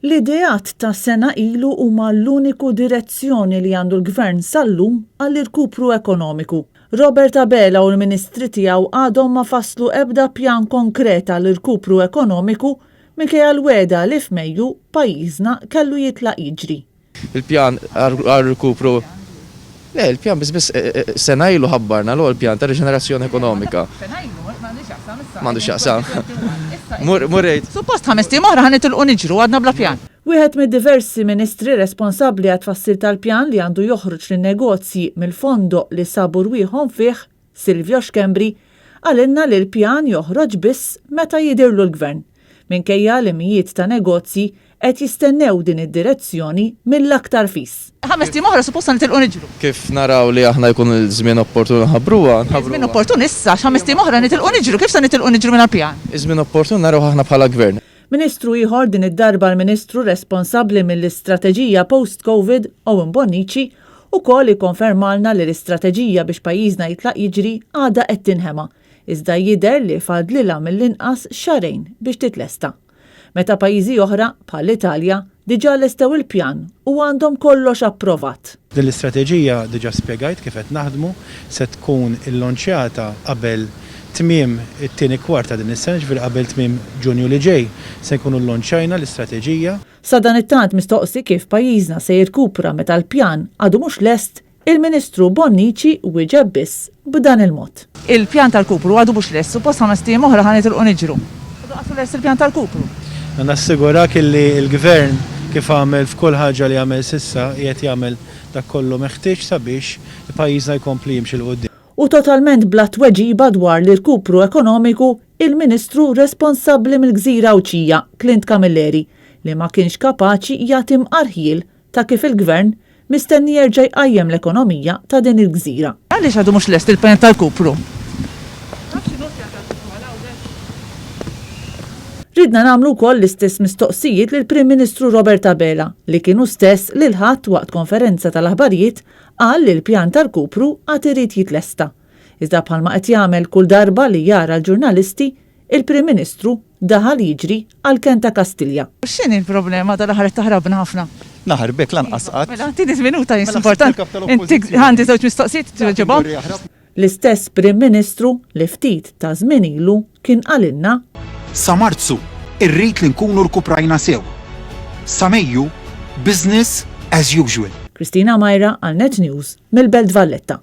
L-ideat ta' sena ilu huma l-uniku direzzjoni li għandu l-Gvern sal-lum għall-irkupru ekonomiku. Robert Abela u l-Ministri tiegħu għadhom ma faslu ebda pjan konkret għall-irkupru ekonomiku minkejja l-weda li f'Mejju pajjiżna kellu jitlaq jiġri. Il-pjan għal-rikupru, il-pjan biss sena ilu ħabbarna l-pjan ta' reġenerazzjoni ekonomika. M'għandux xaqsam. Murrejt. Suppost 5 tim oħra ħanitilqu niġru għadna bla pjan. Wieħed mid-diversi ministri responsabbli għat tfassir tal-pjan li għandu joħroġ lin-negozji mill-fondo li sabu rwieħhom fih, Silvio Xkembri, għalinna li l-pjan joħroġ biss meta jidirlu l-Gvern. Minkejja li mijiet ta' negozji qed jistennew din id-direzzjoni mill-aktar fis. 5 tim oħra suppost ħanitilqu niġru. Kif naraw li aħna jkun il-żmien opportun ħabruha. Żmien opportun issa 5 tim oħra nitilqu niġru, kif se nitilqu niġru minn pjan? Iż-żmien opportun naraw aħna bħala Gvern. Ministru ieħor din id-darba l-Ministru responsabbli mill-istrateġija post-Covid Owen Bonnici ukoll ikkonfermalna li l-istrateġija biex pajjiżna jitlaq jiġri għadha qed tinħema, iżda jidher li fadlilha mill-inqas xarejn biex titlesta. Meta pajjiżi oħra bħall-Italja diġà lestew il-pjan u għandhom kollox approvat. Din l-istrateġija diġà spjegajt kif qed naħdmu se tkun illonċjata qabel tmiem it-tieni kwarta din is-sena, ġifieri qabel tmiem Ġunju li ġej se nkunu llonċjajna l-istrateġija. Sa dan it-tant mistoqsi kif pajjiżna se jirkupra meta l-pjan għadu mhux lest, il-Ministru Bonnici wieġeb biss b'dan il-mod. Il-pjan tal-kupru għadu mhux lest, suppost 5 tim oħra ħanitilqu niġru. Għadu lest il-pjan tal-kupru. Nassigurak li l-Gvern kif għamel f'kull ħaġa li għamel sissa qiegħed jagħmel dak kollu meħtieġ sabiex pajjiżna jkompli jimxi l-qudiem. U totalment bla tweġiba dwar l-irkupru ekonomiku il-Ministru responsabbli mill-Gżira Awċija, Clint Camilleri, li ma kienx kapaċi jagħti mqarħiel ta' kif il-Gvern mistenni jerġa' jqajjem l-ekonomija ta' din il-gżira. Għaliex għadu mhux lest il-pjan tal-kupru? Ridna nagħmlu wkoll l-istess mistoqsijiet lil Prim Ministru Robert Abela li kienu stess li l-ħadd waqt konferenza tal-aħbarijiet qal li l-pjan tal-kupru għad irid jitlesta. Iżda bħalma qed jagħmel kull darba li jara l-ġurnalisti, il-Prim Ministru daħal jiġri għal Kent ta' Kastilja. X'inhi l-problema tal-aħħar taħrabna ħafna? Naħarbek lanqas qatt. Mela tini minuta importanti. Inti għandi żewġ mistoqsijiet tiġibhom. L-istess Prim Ministru li ftit ta' żmien ilu kien qalilna sa Marzu irrid li nkunu rkuprajna sew. Sa Mejju business as usual. Kristina Majra għal Net News mill-Belt Valletta.